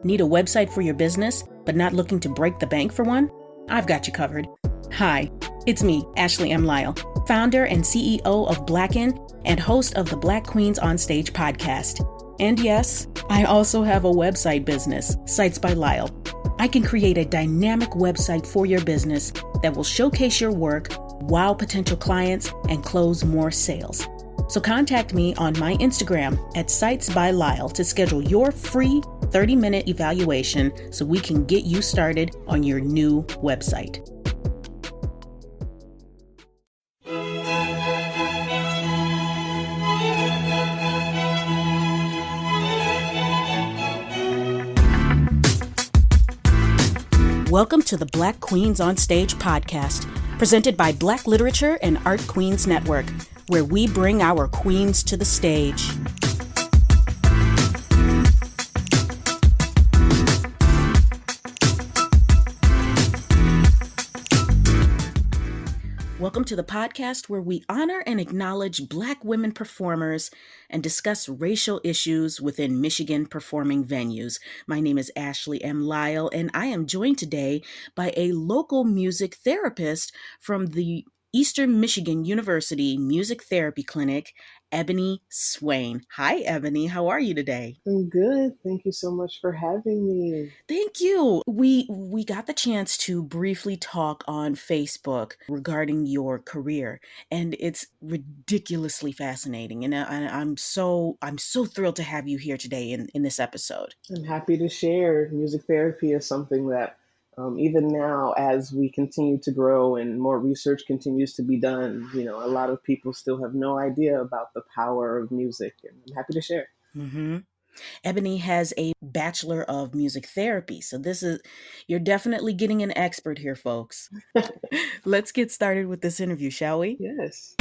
Need a website for your business, but not looking to break the bank for one? I've got you covered. Hi, it's me, Ashley M. Lyle, founder and CEO of BLAQN and host of the Black Queens on Stage podcast. And yes, I also have a website business, Sites by Lyle. I can create a dynamic website for your business that will showcase your work, wow potential clients, and close more sales. So contact me on my Instagram at Sites by Lyle to schedule your free 30-minute evaluation so we can get you started on your new website. Welcome to the Black Queens on Stage podcast, presented by Black Literature and Art Queens Network, where we bring our queens to the stage. Welcome to the podcast where we honor and acknowledge Black women performers and discuss racial issues within Michigan performing venues. My name is Ashley M. Lyle, and I am joined today by a local music therapist from the Eastern Michigan University Music Therapy Clinic, Ebony Swain. Hi, Ebony. How are you today? I'm good. Thank you so much for having me. Thank you. We got the chance to briefly talk on Facebook regarding your career, and it's ridiculously fascinating. And I'm so thrilled to have you here today in this episode. I'm happy to share. Music therapy is something that even now, as we continue to grow and more research continues to be done, a lot of people still have no idea about the power of music, and I'm happy to share. Mm-hmm. Ebony has a Bachelor of Music Therapy. So you're definitely getting an expert here, folks. Let's get started with this interview, shall we? Yes.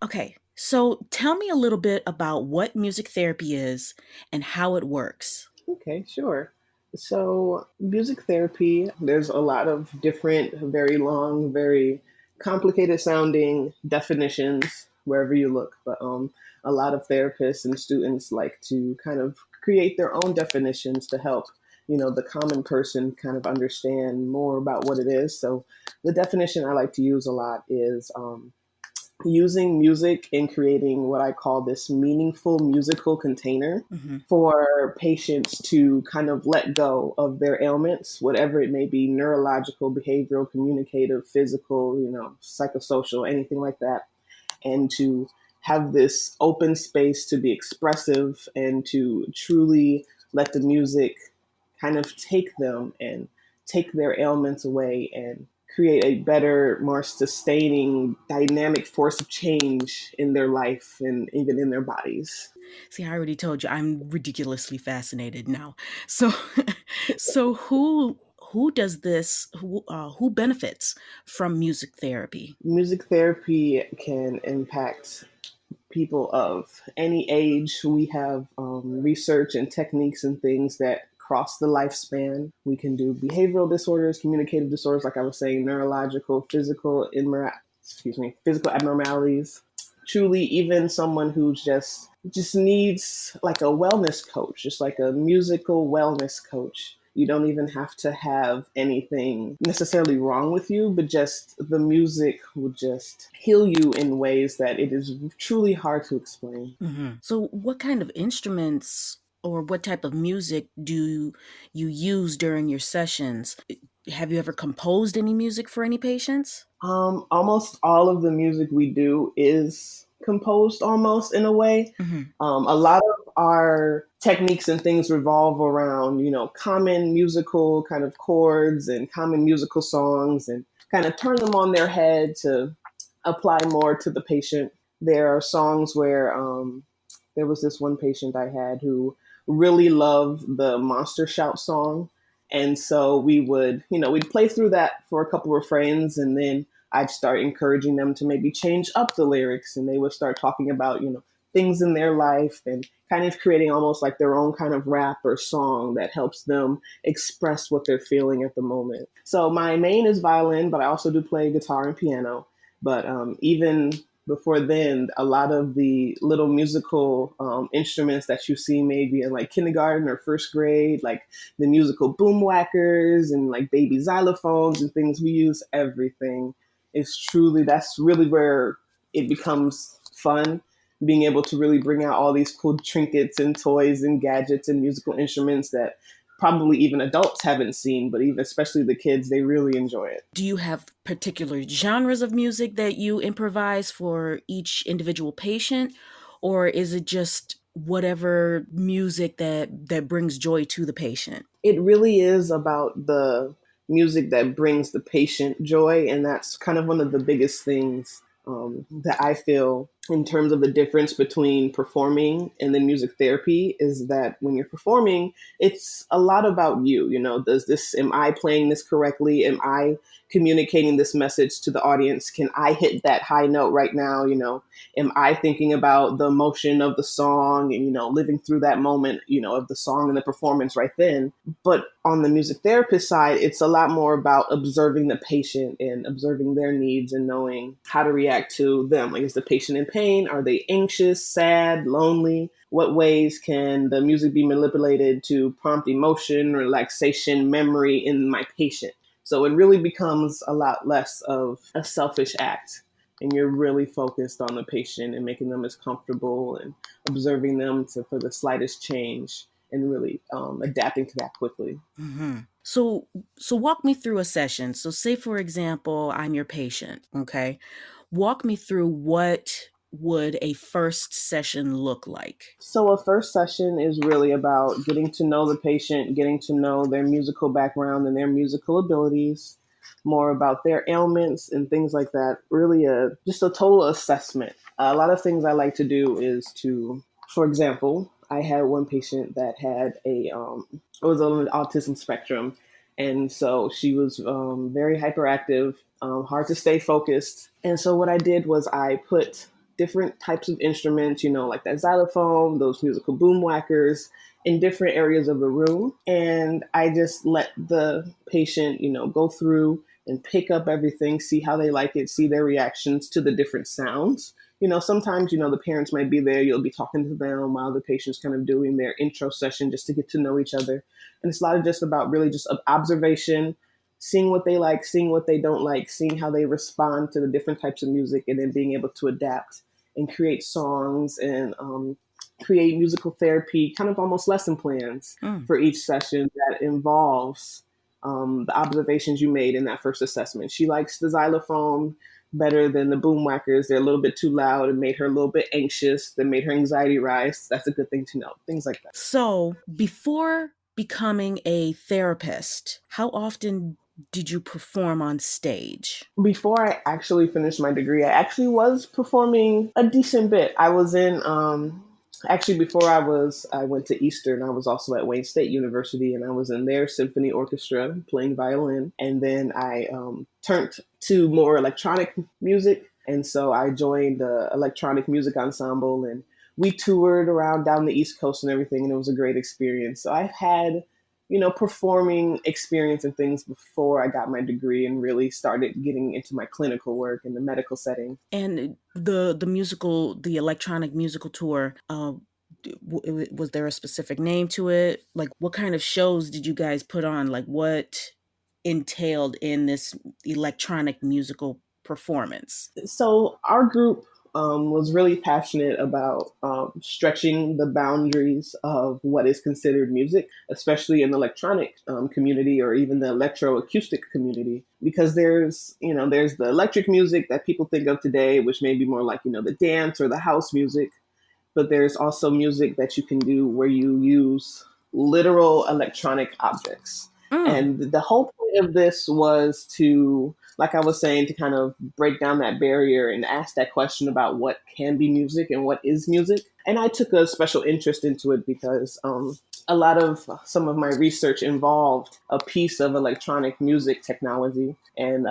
Okay, so tell me a little bit about what music therapy is and how it works. Okay, sure. So music therapy, there's a lot of different, very long, very complicated sounding definitions wherever you look. But a lot of therapists and students like to kind of create their own definitions to help, the common person kind of understand more about what it is. So the definition I like to use a lot is using music and creating what I call this meaningful musical container for patients to kind of let go of their ailments, whatever it may be, neurological, behavioral, communicative, physical, psychosocial, anything like that, and to have this open space to be expressive and to truly let the music kind of take them and take their ailments away and create a better, more sustaining, dynamic force of change in their life and even in their bodies. See, I already told you I'm ridiculously fascinated now. So who does this? Who benefits from music therapy? Music therapy can impact people of any age. We have research and techniques and things that cross the lifespan. We can do behavioral disorders, communicative disorders, like I was saying, neurological, physical abnormalities. Truly, even someone who just needs like a wellness coach, just like a musical wellness coach. You don't even have to have anything necessarily wrong with you, but just the music will just heal you in ways that it is truly hard to explain. Mm-hmm. So what kind of instruments or what type of music do you use during your sessions? Have you ever composed any music for any patients? Almost all of the music we do is composed almost in a way. A lot of our techniques and things revolve around, common musical kind of chords and common musical songs and kind of turn them on their head to apply more to the patient. There are songs where there was this one patient I had who really loved the Monster Shout song. And so we would, we'd play through that for a couple of refrains, and then I'd start encouraging them to maybe change up the lyrics, and they would start talking about, things in their life and kind of creating almost like their own kind of rap or song that helps them express what they're feeling at the moment. So my main is violin, but I also do play guitar and piano. But even before then, a lot of the little musical instruments that you see maybe in like kindergarten or first grade, like the musical boom whackers and like baby xylophones and things, we use everything. That's really where it becomes fun, being able to really bring out all these cool trinkets and toys and gadgets and musical instruments that probably even adults haven't seen, but even especially the kids, they really enjoy it. Do you have particular genres of music that you improvise for each individual patient, or is it just whatever music that brings joy to the patient? It really is about the music that brings the patient joy, and that's kind of one of the biggest things that I feel in terms of the difference between performing and then music therapy is that when you're performing, it's a lot about you. You know, am I playing this correctly? Am I communicating this message to the audience? Can I hit that high note right now? You know, am I thinking about the emotion of the song and, you know, living through that moment, you know, of the song and the performance right then? But on the music therapist side, it's a lot more about observing the patient and observing their needs and knowing how to react to them. Like, is the patient in pain? Are they anxious, sad, lonely? What ways can the music be manipulated to prompt emotion, relaxation, memory in my patient? So it really becomes a lot less of a selfish act. And you're really focused on the patient and making them as comfortable and observing them for the slightest change and really adapting to that quickly. Mm-hmm. So walk me through a session. So say, for example, I'm your patient. Okay. Walk me through what would a first session look like? So a first session is really about getting to know the patient, getting to know their musical background and their musical abilities, more about their ailments and things like that. Really just a total assessment. A lot of things I like to do is for example, I had one patient that had was on the autism spectrum. And so she was very hyperactive, hard to stay focused. And so what I did was I put different types of instruments, you know, like that xylophone, those musical boom whackers in different areas of the room. And I just let the patient, you know, go through and pick up everything, see how they like it, see their reactions to the different sounds. You know, sometimes, you know, the parents might be there, you'll be talking to them while the patient's kind of doing their intro session just to get to know each other. And it's a lot of just about really just observation, seeing what they like, seeing what they don't like, seeing how they respond to the different types of music, and then being able to adapt and create songs and create musical therapy, kind of almost lesson plans for each session that involves the observations you made in that first assessment. She likes the xylophone better than the boom whackers. They're a little bit too loud. It made her a little bit anxious. That made her anxiety rise. That's a good thing to know. Things like that. So before becoming a therapist, how often did you perform on stage? Before I actually finished my degree, I actually was performing a decent bit. I was in actually before I went to Eastern. I was also at Wayne State University, and I was in their symphony orchestra playing violin. And then I turned to more electronic music, and so I joined the electronic music ensemble, and we toured around down the East Coast and everything, and it was a great experience. So I've had, you know, performing experience and things before I got my degree and really started getting into my clinical work in the medical setting. And the electronic musical tour, was there a specific name to it? Like, what kind of shows did you guys put on? Like, what entailed in this electronic musical performance? So our group was really passionate about stretching the boundaries of what is considered music, especially in the electronic community or even the electroacoustic community, because there's the electric music that people think of today, which may be more like, you know, the dance or the house music, but there's also music that you can do where you use literal electronic objects. And the whole point of this was to, like I was saying, to kind of break down that barrier and ask that question about what can be music and what is music. And I took a special interest into it because a lot of some of my research involved a piece of electronic music technology. And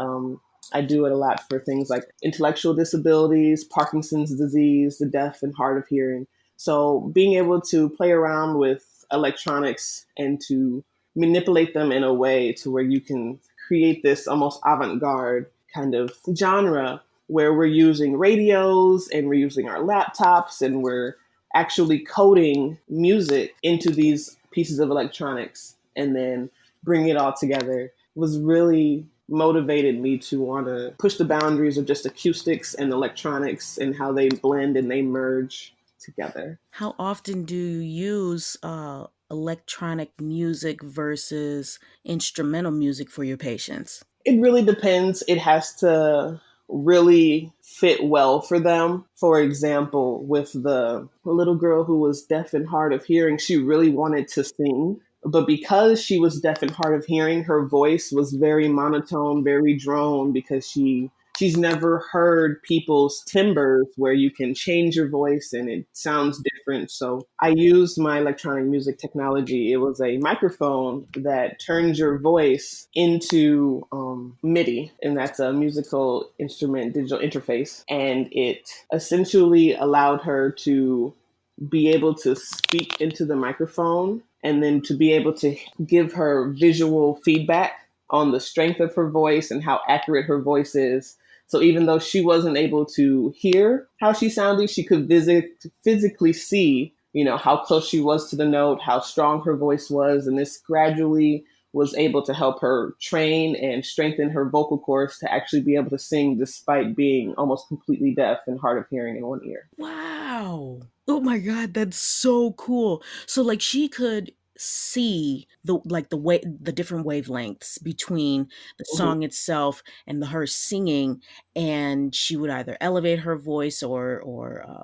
I do it a lot for things like intellectual disabilities, Parkinson's disease, the deaf and hard of hearing. So being able to play around with electronics and to manipulate them in a way to where you can create this almost avant-garde kind of genre where we're using radios and we're using our laptops and we're actually coding music into these pieces of electronics and then bring it all together was really motivated me to want to push the boundaries of just acoustics and electronics and how they blend and they merge together. How often do you use electronic music versus instrumental music for your patients? It really depends. It has to really fit well for them. For example, with the little girl who was deaf and hard of hearing, she really wanted to sing. But because she was deaf and hard of hearing, her voice was very monotone, very drone because she's never heard people's timbres where you can change your voice and it sounds different. So I used my electronic music technology. It was a microphone that turns your voice into MIDI, and that's a musical instrument digital interface. And it essentially allowed her to be able to speak into the microphone and then to be able to give her visual feedback on the strength of her voice and how accurate her voice is. So even though she wasn't able to hear how she sounded, she could physically see, how close she was to the note, how strong her voice was. And this gradually was able to help her train and strengthen her vocal cords to actually be able to sing despite being almost completely deaf and hard of hearing in one ear. Wow. Oh my God, that's so cool. So like she could see the different wavelengths between the Mhm. song itself and her singing, and she would either elevate her voice or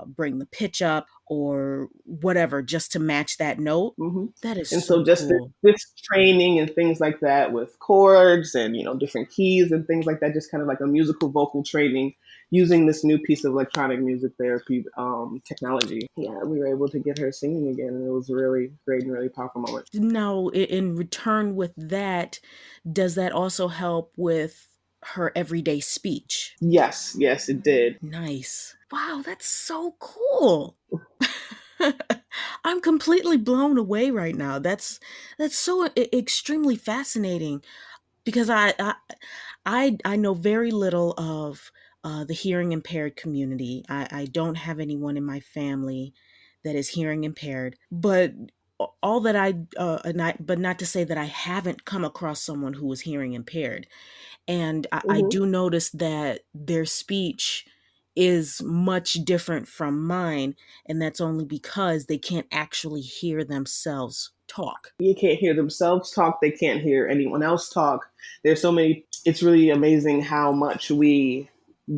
bring the pitch up or whatever just to match that note. hmm That is And so so just cool. this training and things like that with chords and, different keys and things like that, just kind of like a musical vocal training using this new piece of electronic music therapy technology. Yeah, we were able to get her singing again. And it was a really great and really powerful moment. Now, in return with that, does that also help with her everyday speech? Yes, yes, it did. Nice. Wow, that's so cool. I'm completely blown away right now. That's so extremely fascinating because I know very little of the hearing impaired community. I don't have anyone in my family that is hearing impaired, but all that but not to say that I haven't come across someone who is hearing impaired. And I hmm do notice that their speech is much different from mine. And that's only because they can't actually hear themselves talk. You can't hear themselves talk. They can't hear anyone else talk. There's so many. It's really amazing how much we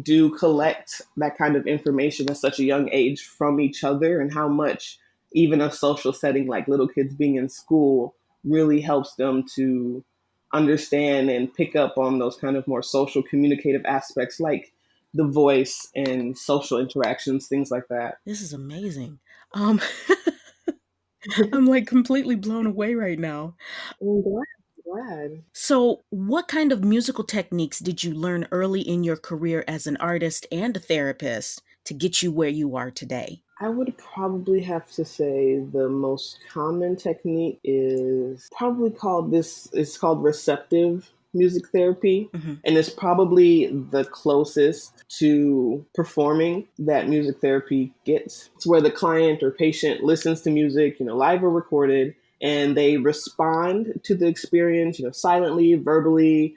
do collect that kind of information at such a young age from each other, and how much even a social setting like little kids being in school really helps them to understand and pick up on those kind of more social communicative aspects like the voice and social interactions, things like that. This is amazing. Um, I'm like completely blown away right now. I'm glad. So, what kind of musical techniques did you learn early in your career as an artist and a therapist to get you where you are today? I would probably have to say the most common technique is probably it's called receptive music therapy. Hmm. And it's probably the closest to performing that music therapy gets. It's where the client or patient listens to music, live or recorded, and they respond to the experience, silently, verbally,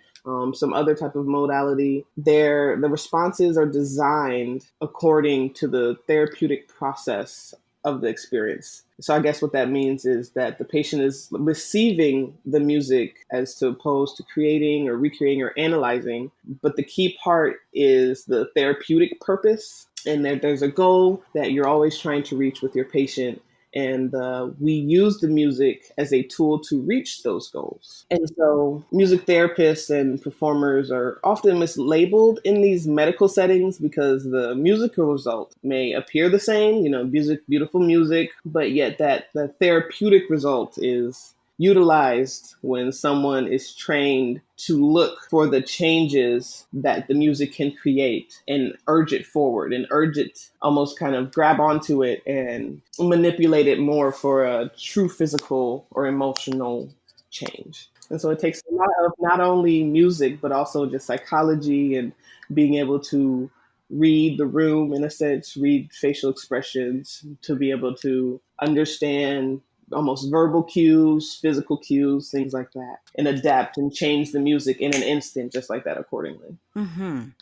some other type of modality. The responses are designed according to the therapeutic process of the experience. So I guess what that means is that the patient is receiving the music as to opposed to creating or recreating or analyzing. But the key part is the therapeutic purpose. And there's a goal that you're always trying to reach with your patient. And we use the music as a tool to reach those goals. And so music therapists and performers are often mislabeled in these medical settings because the musical result may appear the same, music, beautiful music, but yet that the therapeutic result is utilized when someone is trained to look for the changes that the music can create and urge it forward and urge it, almost kind of grab onto it and manipulate it more for a true physical or emotional change. And so it takes a lot of not only music, but also just psychology and being able to read the room in a sense, read facial expressions to be able to understand almost verbal cues, physical cues, things like that, and adapt and change the music in an instant, just like that, accordingly.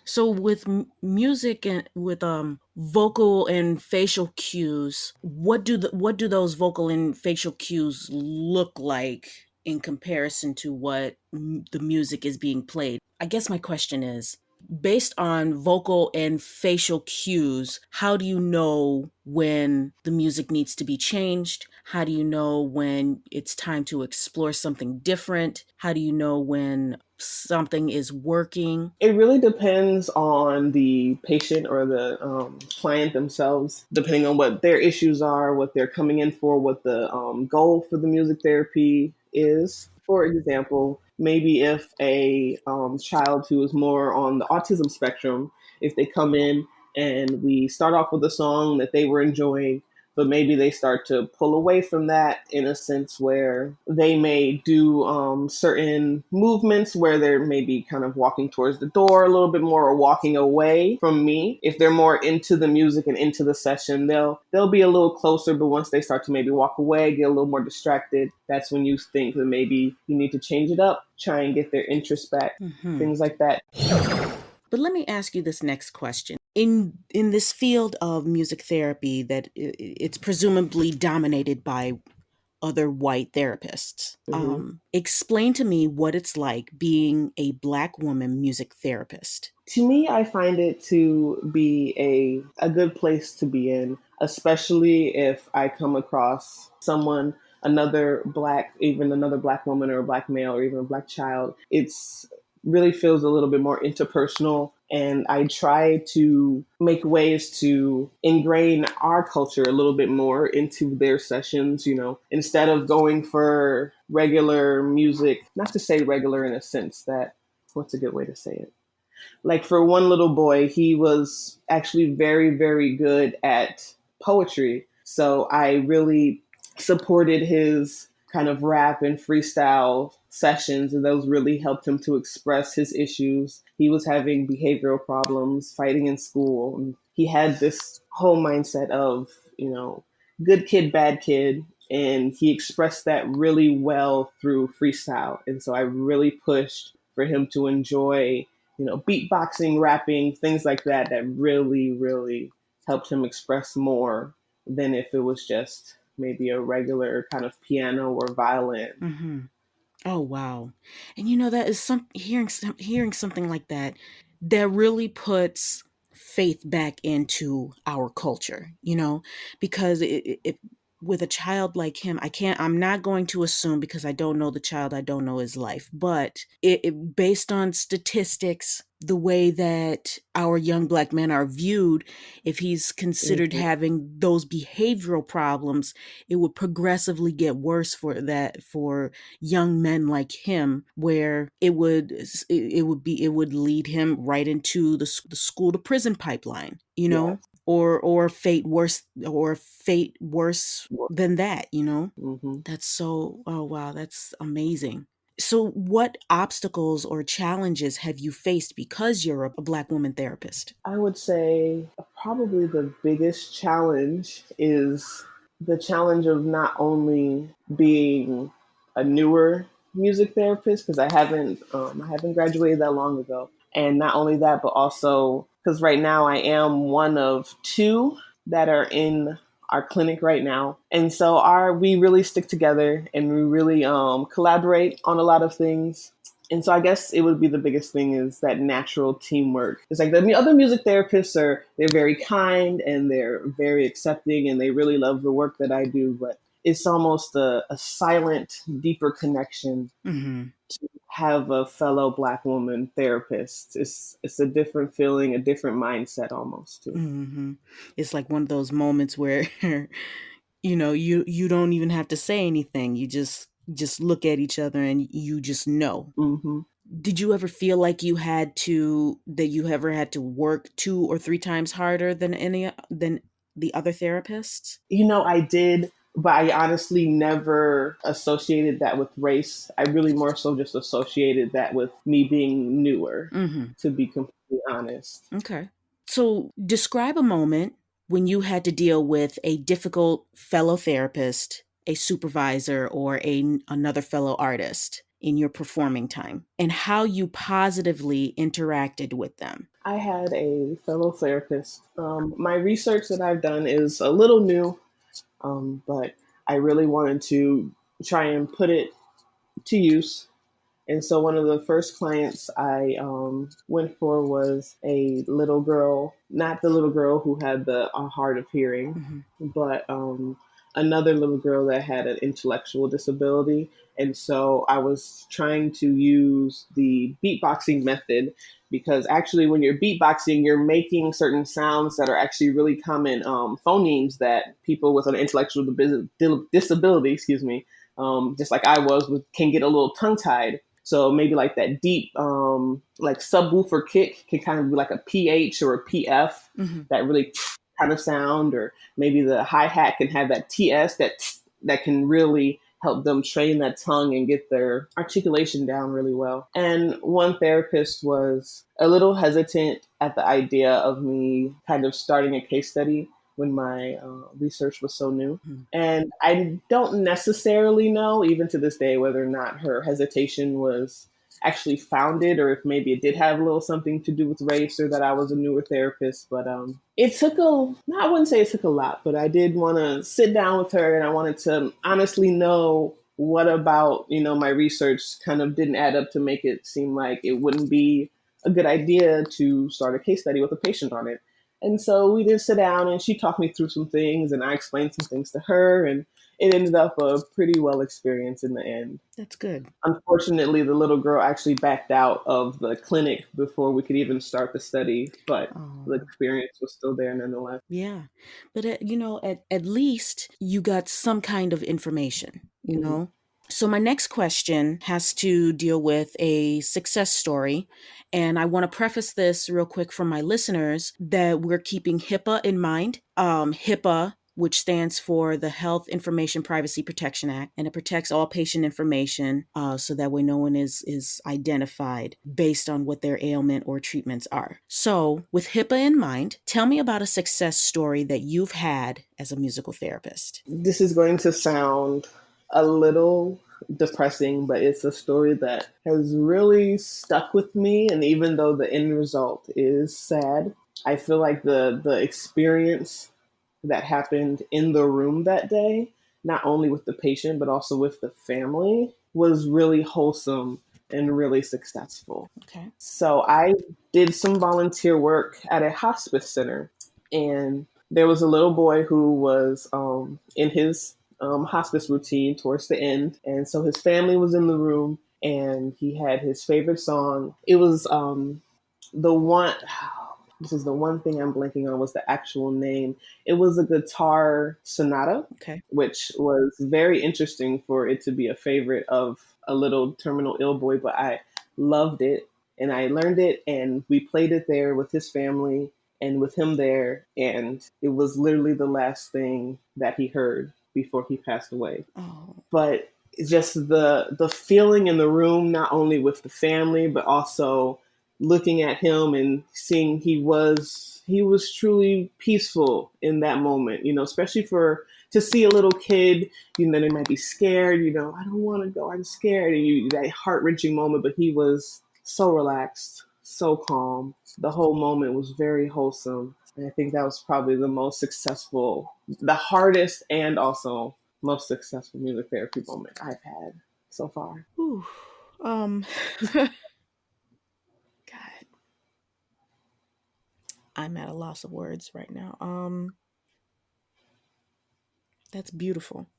So with music and with vocal and facial cues, what do those vocal and facial cues look like in comparison to what the music is being played? I guess my question is, based on vocal and facial cues, how do you know when the music needs to be changed? How do you know when it's time to explore something different? How do you know when something is working? It really depends on the patient or the client themselves, depending on what their issues are, what they're coming in for, what the goal for the music therapy is. For example, maybe if a child who is more on the autism spectrum, if they come in and we start off with a song that they were enjoying, but maybe they start to pull away from that in a sense where they may do certain movements where they're maybe kind of walking towards the door a little bit more or walking away from me. If they're more into the music and into the session, they'll be a little closer, but once they start to maybe walk away, get a little more distracted, that's when you think that maybe you need to change it up, try and get their interest back, things like that. But let me ask you this next question. In this field of music therapy that it's presumably dominated by other white therapists, explain to me what it's like being a Black woman music therapist. To me, I find it to be a good place to be in, especially if I come across someone, even another Black woman or a Black male or even a Black child. It's really feels a little bit more interpersonal, and I try to make ways to ingrain our culture a little bit more into their sessions, instead of going for regular music, not to say regular in a sense that, what's a good way to say it? Like for one little boy, he was actually very, very good at poetry. So I really supported his kind of rap and freestyle sessions, and those really helped him to express his issues. He was having behavioral problems, fighting in school, and he had this whole mindset of, good kid, bad kid. And he expressed that really well through freestyle. And so I really pushed for him to enjoy beatboxing, rapping, things like that, that really, really helped him express more than if it was just maybe a regular kind of piano or violin. Oh wow. And that is hearing something like that really puts faith back into our culture, because with a child like him, I'm not going to assume, because I don't know the child, I don't know his life, but based on statistics, the way that our young Black men are viewed, if he's considered having those behavioral problems, it would progressively get worse for young men like him, where it would lead him right into the school to prison pipeline, Yes. or fate worse than that. Mm-hmm. That's so, oh wow, that's amazing. So what obstacles or challenges have you faced because you're a Black woman therapist? I would say probably the biggest challenge is the challenge of not only being a newer music therapist, because I haven't graduated that long ago, and not only that, but also because right now I am one of two that are in our clinic right now, and so we really stick together and we really collaborate on a lot of things. And so I guess it would be the biggest thing is that natural teamwork. It's like the other music therapists they're very kind and they're very accepting and they really love the work that I do, but it's almost a silent, deeper connection to have a fellow Black woman therapist. It's a different feeling, a different mindset almost too. It's like one of those moments where you don't even have to say anything. You just look at each other and you just know. Mm-hmm. Did you ever feel like you ever had to work 2 or 3 times harder than the other therapists? I did, but I honestly never associated that with race. I really more so just associated that with me being newer, to be completely honest. Okay. So describe a moment when you had to deal with a difficult fellow therapist, a supervisor, or another fellow artist in your performing time, and how you positively interacted with them. I had a fellow therapist. My research that I've done is a little new, but I really wanted to try and put it to use. And so one of the first clients I went for was a little girl, not the little girl who had the hard of hearing, but another little girl that had an intellectual disability. And so I was trying to use the beatboxing method because actually, when you're beatboxing, you're making certain sounds that are actually really common phonemes that people with an intellectual disability, excuse me, just like I was, can get a little tongue tied. So maybe like that deep, like subwoofer kick can kind of be like a PH or a PF, that really kind of sound, or maybe the hi-hat can have that TS that can really help them train that tongue and get their articulation down really well. And one therapist was a little hesitant at the idea of me kind of starting a case study when my research was so new. And I don't necessarily know, even to this day, whether or not her hesitation was actually founded or if maybe it did have a little something to do with race or that I was a newer therapist. But it took I wouldn't say it took a lot, but I did want to sit down with her and I wanted to honestly know what about, my research kind of didn't add up to make it seem like it wouldn't be a good idea to start a case study with a patient on it. And so we did sit down and she talked me through some things and I explained some things to her and it ended up a pretty well experience in the end. That's good. Unfortunately, the little girl actually backed out of the clinic before we could even start the study, but the experience was still there nonetheless. Yeah. But, at least you got some kind of information, you know? So my next question has to deal with a success story. And I want to preface this real quick for my listeners that we're keeping HIPAA in mind. HIPAA, which stands for the Health Information Privacy Protection Act, and it protects all patient information so that way no one is identified based on what their ailment or treatments are. So with HIPAA in mind, tell me about a success story that you've had as a musical therapist. This is going to sound a little depressing, but it's a story that has really stuck with me. And even though the end result is sad, I feel like the experience that happened in the room that day, not only with the patient, but also with the family, was really wholesome and really successful. Okay. So I did some volunteer work at a hospice center, and there was a little boy who was in his hospice routine towards the end. And so his family was in the room and he had his favorite song. It was the one, this is the one thing I'm blanking on was the actual name. It was a guitar sonata, which was very interesting for it to be a favorite of a little terminal ill boy, but I loved it and I learned it and we played it there with his family and with him there. And it was literally the last thing that he heard before he passed away. But just the feeling in the room, not only with the family, but also looking at him and seeing he was truly peaceful in that moment, especially to see a little kid, they might be scared, I don't want to go, I'm scared. And that heart-wrenching moment, but he was so relaxed, so calm. The whole moment was very wholesome. And I think that was probably the most successful, the hardest and also most successful music therapy moment I've had so far. Ooh. God. I'm at a loss of words right now. That's beautiful.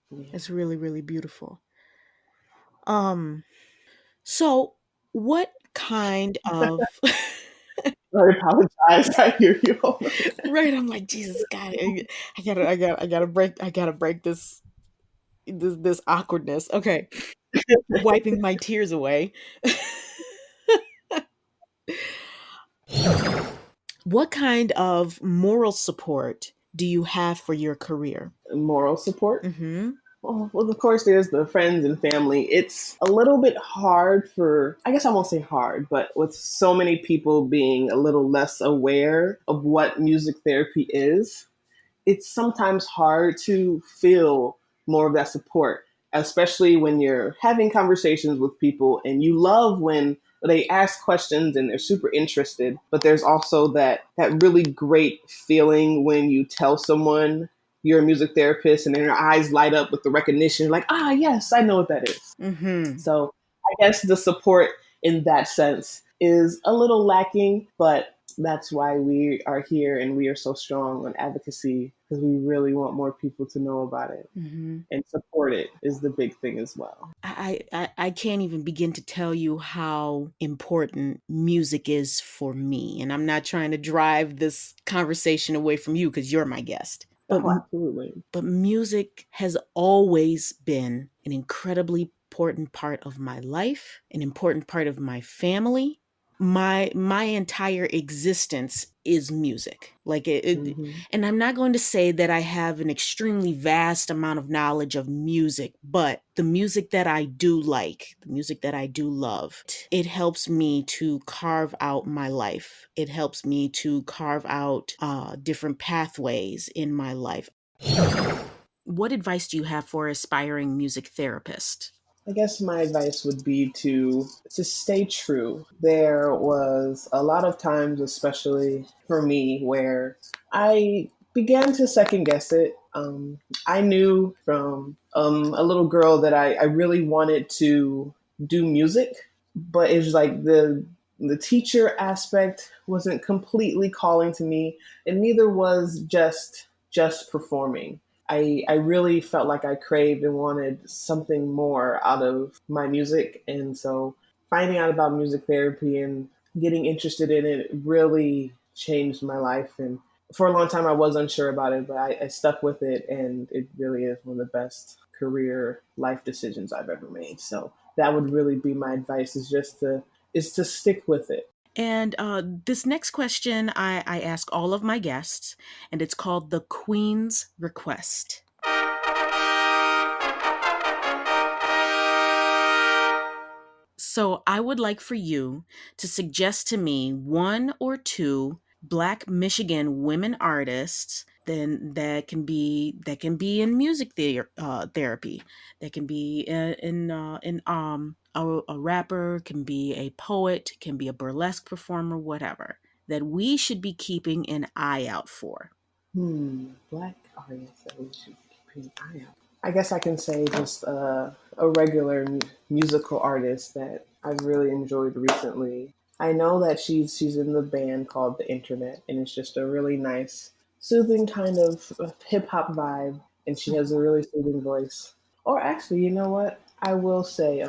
Yeah. It's really, really beautiful. So what kind of I apologize. I hear you. Right, I'm like, Jesus God, I gotta break this awkwardness. Okay. Wiping my tears away. What kind of moral support do you have for your career? Moral support? Mm-hmm. Well, of course, there's the friends and family. It's a little bit hard for, I guess I won't say hard, but with so many people being a little less aware of what music therapy is, it's sometimes hard to feel more of that support, especially when you're having conversations with people and you love when they ask questions and they're super interested. But there's also that really great feeling when you tell someone you're a music therapist and then their eyes light up with the recognition, like, ah, yes, I know what that is. Mm-hmm. So I guess the support in that sense is a little lacking, but that's why we are here and we are so strong on advocacy because we really want more people to know about it Mm-hmm. and support it is the big thing as well. I can't even begin to tell you how important music is for me. And I'm not trying to drive this conversation away from you because you're my guest. But Oh, absolutely. but music has always been an incredibly important part of my life, an important part of my family. My entire existence is music. Hmm. And I'm not going to say that I have an extremely vast amount of knowledge of music, but the music that I do like, the music that I do love, it helps me to carve out my life. It helps me to carve out different pathways in my life. What advice do you have for aspiring music therapist? I guess my advice would be to stay true. There was a lot of times, especially for me, where I began to second guess it. I knew from a little girl that I really wanted to do music, but it was like the teacher aspect wasn't completely calling to me, and neither was just performing. I really felt like I craved and wanted something more out of my music. And so finding out about music therapy and getting interested in it really changed my life. And for a long time, I was unsure about it, but I stuck with it. And it really is one of the best career life decisions I've ever made. So that would really be my advice is to stick with it. And this next question I ask all of my guests, and it's called the Queen's Request. So I would like for you to suggest to me one or two Black Michigan women artists then that can be in music therapy, that can be a rapper, can be a poet, can be a burlesque performer, whatever, that we should be keeping an eye out for. Black artists that we should keep an eye out. I guess I can say just a regular musical artist that I've really enjoyed recently. I know that she's in the band called The Internet, and it's just a really nice, soothing kind of hip hop vibe, and she has a really soothing voice. Or actually, you know what? I will say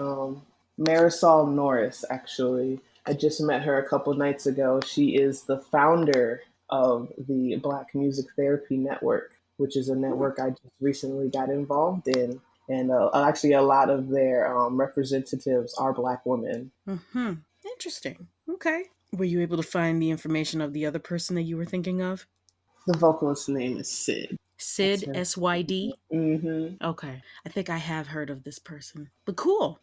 Marisol Norris. Actually, I just met her a couple nights ago. She is the founder of the Black Music Therapy Network, which is a network I just recently got involved in. And actually, a lot of their representatives are Black women. Hmm. Interesting. Okay. Were you able to find the information of the other person that you were thinking of? The vocalist's name is Sid. That's Sid, her. SYD? Hmm. Okay. I think I have heard of this person, but cool.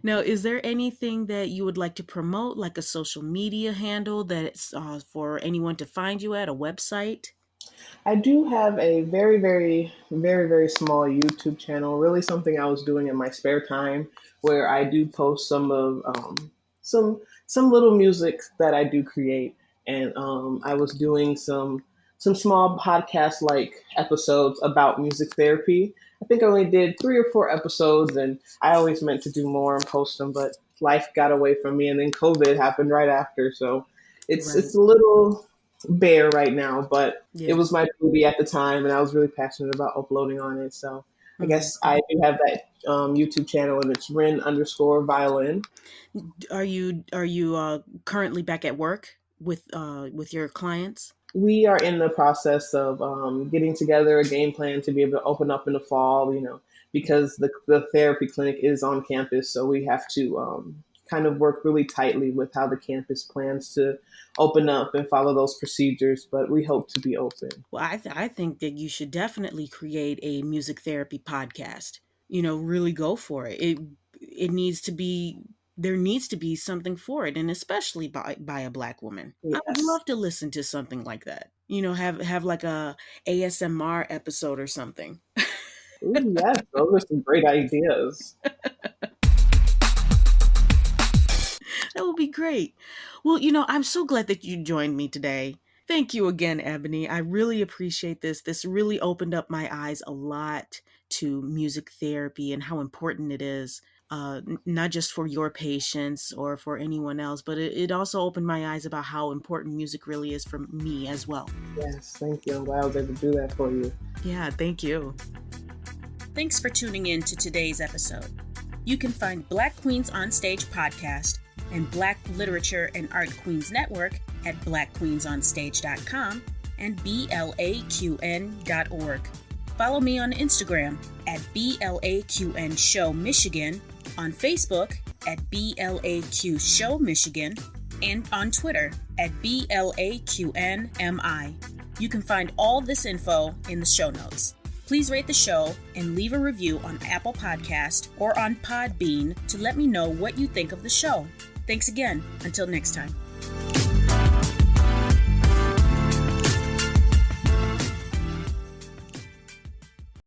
Now, is there anything that you would like to promote, like a social media handle that's for anyone to find you at, a website? I do have a very, very, very, very small YouTube channel. Really, something I was doing in my spare time, where I do post some of some little music that I do create, and I was doing some small podcast like episodes about music therapy. I think I only did 3 or 4 episodes, and I always meant to do more and post them, but life got away from me, and then COVID happened right after. So it's Right. a little bare right now, but it Yeah. was my baby at the time, and I was really passionate about uploading on it. So I Hmm. guess I do have that YouTube channel, and it's Rin_violin. Are you currently back at work with your clients? We are in the process of getting together a game plan to be able to open up in the fall. Because the therapy clinic is on campus, so we have to kind of work really tightly with how the campus plans to open up and follow those procedures, but we hope to be open. Well, I think that you should definitely create a music therapy podcast. You know, really go for it. It needs to be, there needs to be something for it, and especially by a Black woman. I would Yes. love to listen to something like that. You know, have like a ASMR episode or something. Ooh, yes, those are some great ideas. That would be great. Well, you know, I'm so glad that you joined me today. Thank you again, Ebony. I really appreciate this. This really opened up my eyes a lot to music therapy and how important it is, not just for your patients or for anyone else, but it also opened my eyes about how important music really is for me as well. Yes, thank you. I'm glad I was able to do that for you. Yeah, thank you. Thanks for tuning in to today's episode. You can find Black Queens on Stage podcast and Black Literature and Art Queens Network at blackqueensonstage.com and blaqn.org. Follow me on Instagram at BLAQN Show Michigan, on Facebook at BLAQ Show Michigan, and on Twitter at BLAQNMI. You can find all this info in the show notes. Please rate the show and leave a review on Apple Podcast or on Podbean to let me know what you think of the show. Thanks again. Until next time.